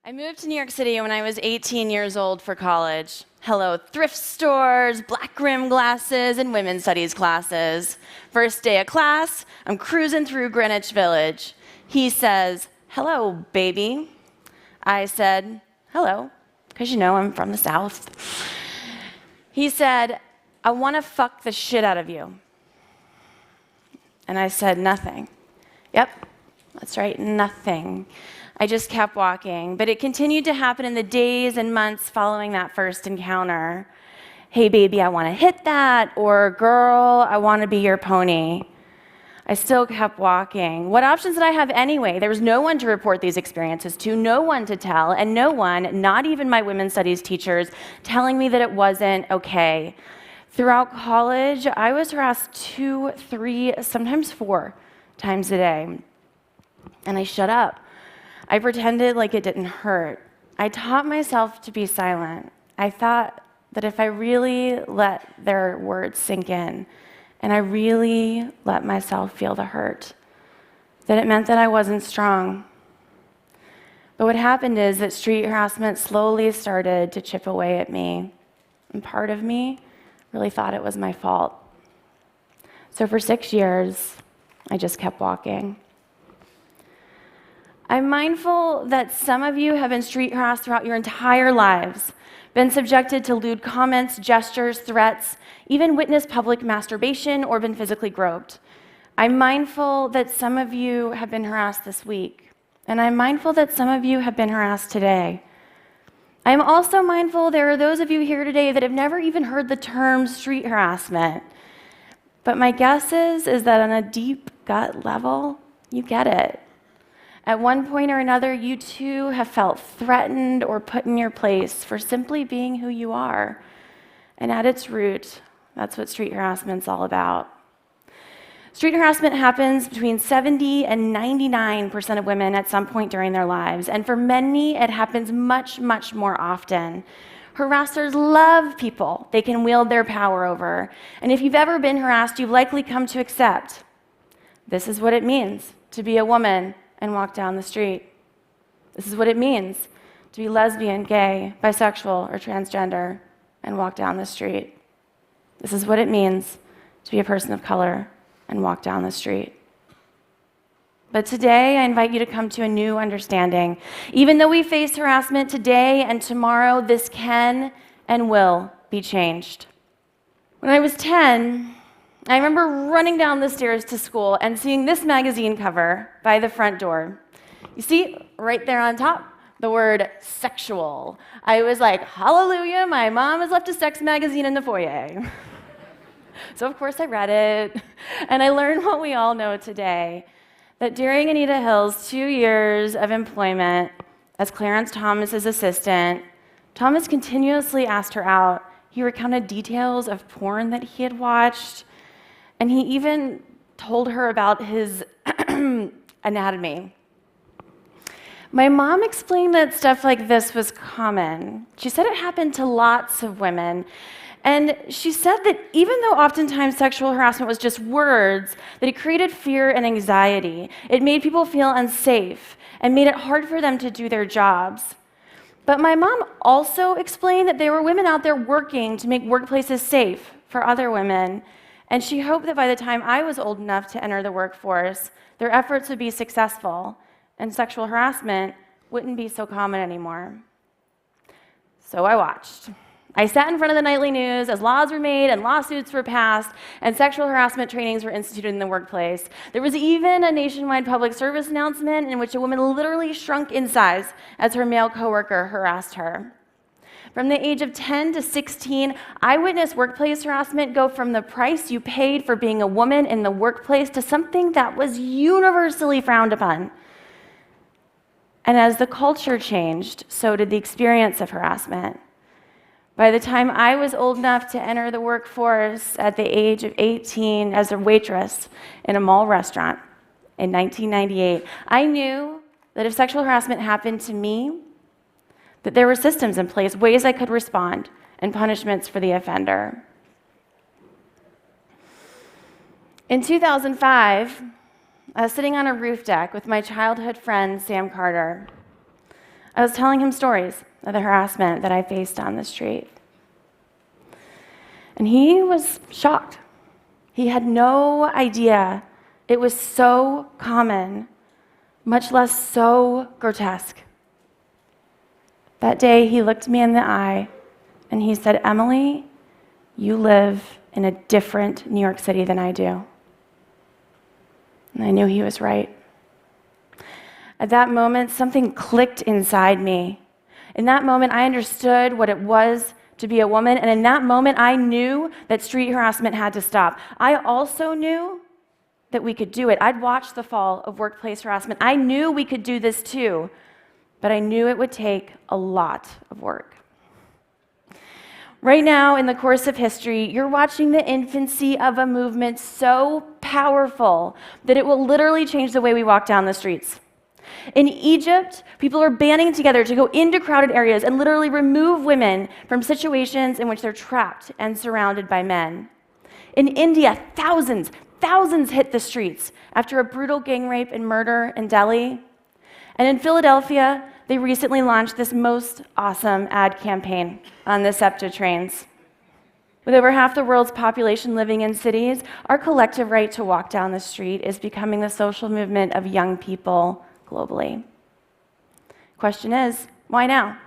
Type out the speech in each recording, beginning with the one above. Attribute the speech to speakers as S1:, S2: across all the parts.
S1: I moved to New York City when I was 18 years old for college. Hello, thrift stores, black rim glasses, and women's studies classes. First day of class, I'm cruising through Greenwich Village. He says, "Hello, baby." I said, "Hello," because you know I'm from the South. He said, "I want to fuck the shit out of you." And I said, "Nothing." Yep, that's right, nothing. I just kept walking, but it continued to happen in the days and months following that first encounter. "Hey, baby, I want to hit that," or "Girl, I want to be your pony." I still kept walking. What options did I have anyway? There was no one to report these experiences to, no one to tell, and no one, not even my women's studies teachers, telling me that it wasn't okay. Throughout college, I was harassed 2, 3, sometimes 4 times a day, and I shut up. I pretended like it didn't hurt. I taught myself to be silent. I thought that if I really let their words sink in, and I really let myself feel the hurt, that it meant that I wasn't strong. But what happened is that street harassment slowly started to chip away at me, and part of me really thought it was my fault. So for 6 years, I just kept walking. I'm mindful that some of you have been street harassed throughout your entire lives, been subjected to lewd comments, gestures, threats, even witnessed public masturbation or been physically groped. I'm mindful that some of you have been harassed this week, and I'm mindful that some of you have been harassed today. I'm also mindful there are those of you here today that have never even heard the term street harassment. But my guess is that on a deep gut level, you get it. At one point or another, you too have felt threatened or put in your place for simply being who you are. And at its root, that's what street harassment's all about. Street harassment happens between 70 and 99% of women at some point during their lives. And for many, it happens much, much more often. Harassers love people they can wield their power over. And if you've ever been harassed, you've likely come to accept this is what it means to be a woman and walk down the street. This is what it means to be lesbian, gay, bisexual, or transgender and walk down the street. This is what it means to be a person of color and walk down the street. But today, I invite you to come to a new understanding. Even though we face harassment today and tomorrow, this can and will be changed. When I was 10, I remember running down the stairs to school and seeing this magazine cover by the front door. You see, right there on top, the word sexual. I was like, hallelujah, my mom has left a sex magazine in the foyer. So of course I read it, and I learned what we all know today, that during Anita Hill's 2 years of employment as Clarence Thomas's assistant, Thomas continuously asked her out. He recounted details of porn that he had watched, and he even told her about his anatomy. My mom explained that stuff like this was common. She said it happened to lots of women. And she said that even though oftentimes sexual harassment was just words, that it created fear and anxiety. It made people feel unsafe and made it hard for them to do their jobs. But my mom also explained that there were women out there working to make workplaces safe for other women. And she hoped that by the time I was old enough to enter the workforce, their efforts would be successful and sexual harassment wouldn't be so common anymore. So I watched. I sat in front of the nightly news as laws were made and lawsuits were passed and sexual harassment trainings were instituted in the workplace. There was even a nationwide public service announcement in which a woman literally shrunk in size as her male coworker harassed her. From the age of 10 to 16, I witnessed workplace harassment go from the price you paid for being a woman in the workplace to something that was universally frowned upon. And as the culture changed, so did the experience of harassment. By the time I was old enough to enter the workforce at the age of 18 as a waitress in a mall restaurant in 1998, I knew that if sexual harassment happened to me, that there were systems in place, ways I could respond, and punishments for the offender. In 2005, I was sitting on a roof deck with my childhood friend, Sam Carter. I was telling him stories of the harassment that I faced on the street. And he was shocked. He had no idea it was so common, much less so grotesque. That day, he looked me in the eye and he said, "Emily, you live in a different New York City than I do." And I knew he was right. At that moment, something clicked inside me. In that moment, I understood what it was to be a woman, and in that moment, I knew that street harassment had to stop. I also knew that we could do it. I'd watched the fall of workplace harassment. I knew we could do this too, but I knew it would take a lot of work. Right now, in the course of history, you're watching the infancy of a movement so powerful that it will literally change the way we walk down the streets. In Egypt, people are banding together to go into crowded areas and literally remove women from situations in which they're trapped and surrounded by men. In India, thousands hit the streets after a brutal gang rape and murder in Delhi. And in Philadelphia, they recently launched this most awesome ad campaign on the SEPTA trains. With over half the world's population living in cities, our collective right to walk down the street is becoming the social movement of young people globally. Question is, why now?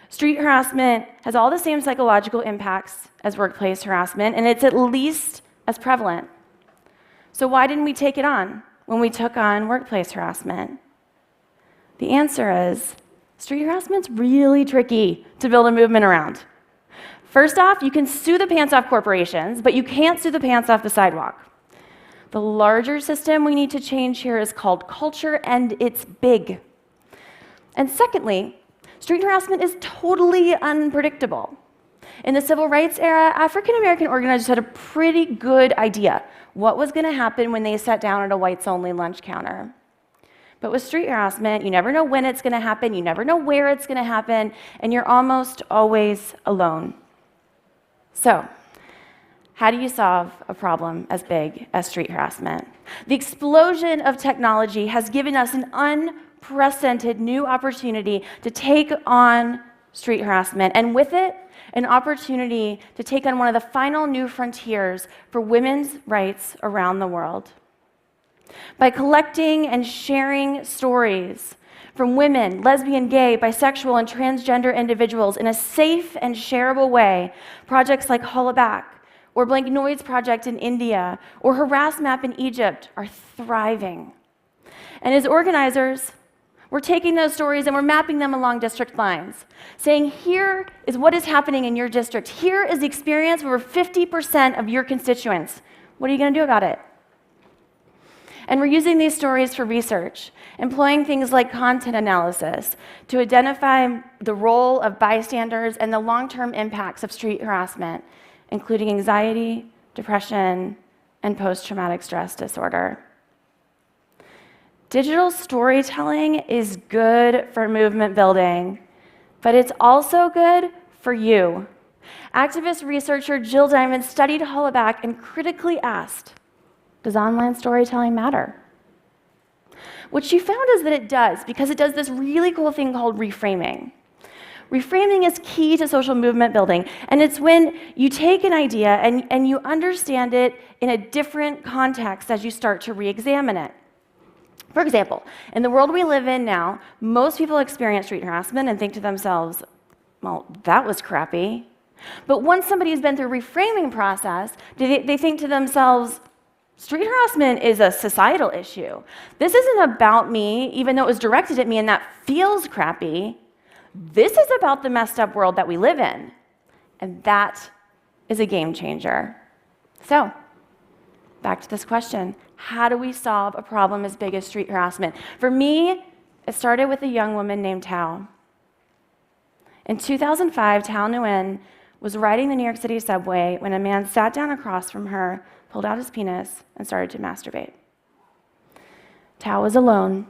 S1: Street harassment has all the same psychological impacts as workplace harassment, and it's at least as prevalent. So why didn't we take it on when we took on workplace harassment? The answer is, street harassment's really tricky to build a movement around. First off, you can sue the pants off corporations, but you can't sue the pants off the sidewalk. The larger system we need to change here is called culture, and it's big. And secondly, street harassment is totally unpredictable. In the civil rights era, African American organizers had a pretty good idea what was going to happen when they sat down at a whites-only lunch counter. But with street harassment, you never know when it's going to happen, you never know where it's going to happen, and you're almost always alone. So, how do you solve a problem as big as street harassment? The explosion of technology has given us an unprecedented new opportunity to take on street harassment, and with it, an opportunity to take on one of the final new frontiers for women's rights around the world. By collecting and sharing stories from women, lesbian, gay, bisexual, and transgender individuals in a safe and shareable way, projects like Hollaback, or Blank Noise Project in India, or Harass Map in Egypt are thriving. And as organizers, we're taking those stories and we're mapping them along district lines, saying here is what is happening in your district. Here is the experience of over 50% of your constituents. What are you going to do about it? And we're using these stories for research, employing things like content analysis to identify the role of bystanders and the long-term impacts of street harassment, including anxiety, depression, and post-traumatic stress disorder. Digital storytelling is good for movement building, but it's also good for you. Activist researcher Jill Diamond studied Hollaback and critically asked, does online storytelling matter? What she found is that it does, because it does this really cool thing called reframing. Reframing is key to social movement building, and it's when you take an idea and you understand it in a different context as you start to re-examine it. For example, in the world we live in now, most people experience street harassment and think to themselves, well, that was crappy. But once somebody has been through a reframing process, they think to themselves, street harassment is a societal issue. This isn't about me, even though it was directed at me and that feels crappy. This is about the messed up world that we live in. And that is a game changer. So, back to this question. How do we solve a problem as big as street harassment? For me, it started with a young woman named Tao. In 2005, Tao Nguyen was riding the New York City subway when a man sat down across from her, pulled out his penis, and started to masturbate. Tao was alone,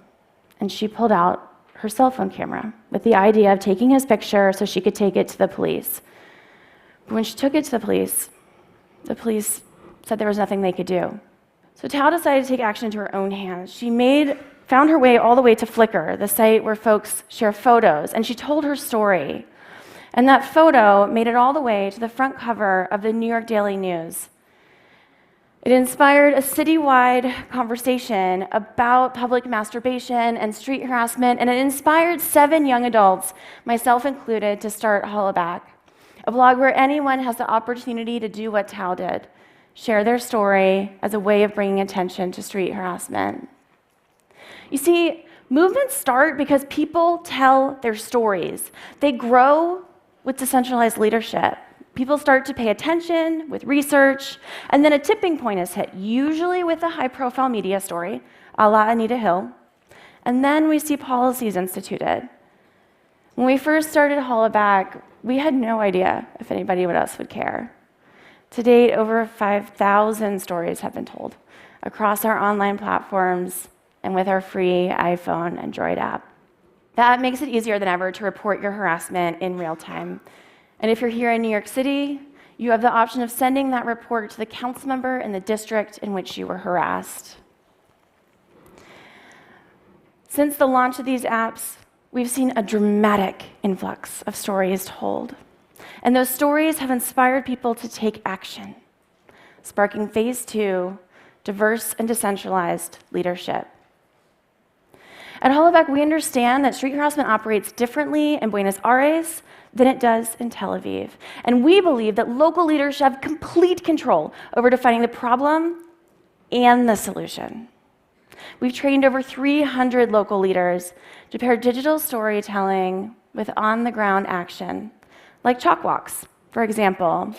S1: and she pulled out her cell phone camera with the idea of taking his picture so she could take it to the police. But when she took it to the police said there was nothing they could do. So Tao decided to take action into her own hands. She made found her way all the way to Flickr, the site where folks share photos, and she told her story. And that photo made it all the way to the front cover of the New York Daily News. It inspired a citywide conversation about public masturbation and street harassment, and it inspired 7 young adults, myself included, to start Hollaback, a blog where anyone has the opportunity to do what Tao did, share their story as a way of bringing attention to street harassment. You see, movements start because people tell their stories. They grow with decentralized leadership. People start to pay attention with research, and then a tipping point is hit, usually with a high-profile media story, a la Anita Hill, and then we see policies instituted. When we first started Hollaback, we had no idea if anybody else would care. To date, over 5,000 stories have been told across our online platforms and with our free iPhone Android app. That makes it easier than ever to report your harassment in real time. And if you're here in New York City, you have the option of sending that report to the council member in the district in which you were harassed. Since the launch of these apps, we've seen a dramatic influx of stories told. And those stories have inspired people to take action, sparking phase 2, diverse and decentralized leadership. At Hollaback, we understand that street harassment operates differently in Buenos Aires than it does in Tel Aviv. And we believe that local leaders should have complete control over defining the problem and the solution. We've trained over 300 local leaders to pair digital storytelling with on-the-ground action, like chalk walks, for example,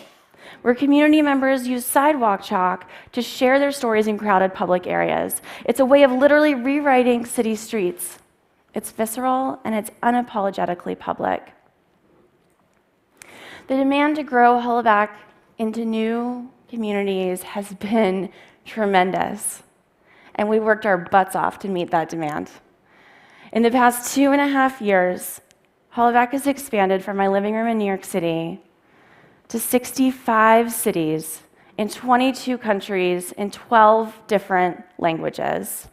S1: where community members use sidewalk chalk to share their stories in crowded public areas. It's a way of literally rewriting city streets. It's visceral and it's unapologetically public. The demand to grow Hollaback into new communities has been tremendous, and we worked our butts off to meet that demand. In the past 2.5 years, Hollaback has expanded from my living room in New York City to 65 cities in 22 countries in 12 different languages.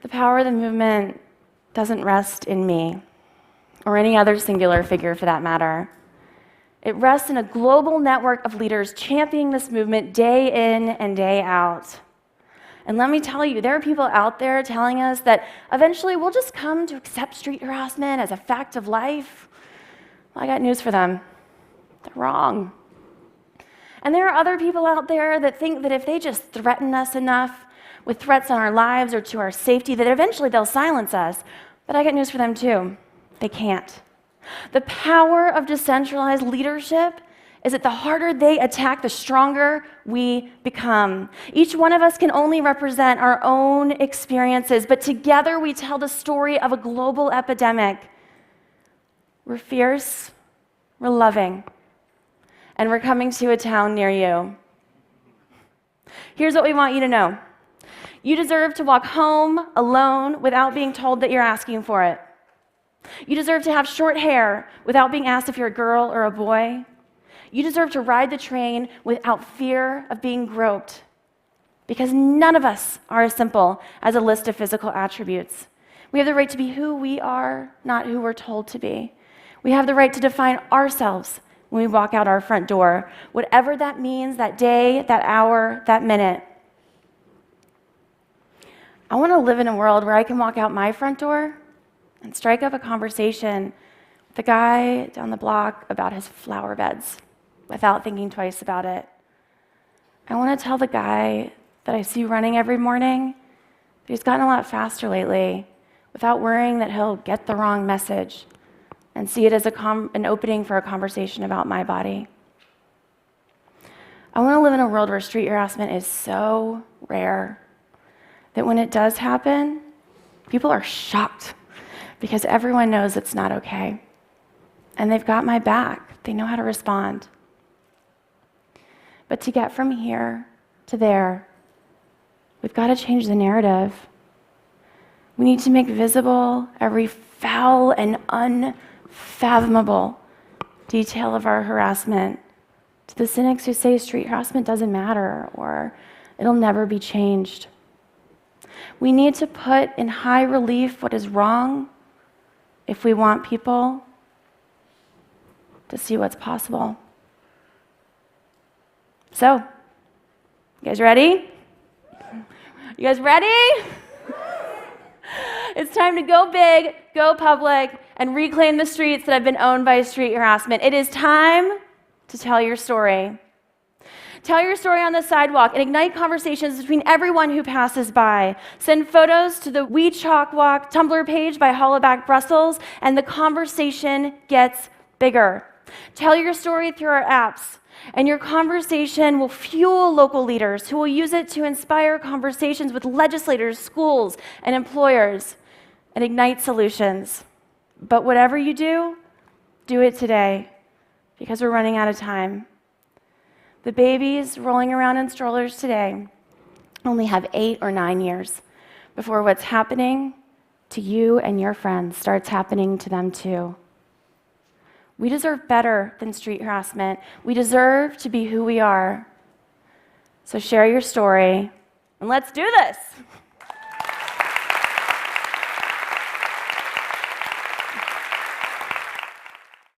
S1: The power of the movement doesn't rest in me, or any other singular figure for that matter. It rests in a global network of leaders championing this movement day in and day out. And let me tell you, there are people out there telling us that eventually we'll just come to accept street harassment as a fact of life. Well, I got news for them. They're wrong. And there are other people out there that think that if they just threaten us enough with threats on our lives or to our safety, that eventually they'll silence us. But I got news for them too. They can't. The power of decentralized leadership is that the harder they attack, the stronger we become. Each one of us can only represent our own experiences, but together we tell the story of a global epidemic. We're fierce, we're loving, and we're coming to a town near you. Here's what we want you to know. You deserve to walk home alone without being told that you're asking for it. You deserve to have short hair without being asked if you're a girl or a boy. You deserve to ride the train without fear of being groped, because none of us are as simple as a list of physical attributes. We have the right to be who we are, not who we're told to be. We have the right to define ourselves when we walk out our front door, whatever that means that day, that hour, that minute. I want to live in a world where I can walk out my front door and strike up a conversation with the guy down the block about his flower beds without thinking twice about it. I want to tell the guy that I see running every morning that he's gotten a lot faster lately without worrying that he'll get the wrong message and see it as an opening for a conversation about my body. I want to live in a world where street harassment is so rare that when it does happen, people are shocked because everyone knows it's not okay. And they've got my back. They know how to respond. But to get from here to there, we've got to change the narrative. We need to make visible every foul and unfathomable detail of our harassment to the cynics who say street harassment doesn't matter or it'll never be changed. We need to put in high relief what is wrong if we want people to see what's possible. So, you guys ready? You guys ready? It's time to go big, go public, and reclaim the streets that have been owned by street harassment. It is time to tell your story. Tell your story on the sidewalk and ignite conversations between everyone who passes by. Send photos to the We Chalk Walk Tumblr page by Hollaback Brussels, and the conversation gets bigger. Tell your story through our apps, and your conversation will fuel local leaders who will use it to inspire conversations with legislators, schools, and employers, and ignite solutions. But whatever you do, do it today, because we're running out of time. The babies rolling around in strollers today only have 8 or 9 years before what's happening to you and your friends starts happening to them too. We deserve better than street harassment. We deserve to be who we are. So share your story, and let's do this.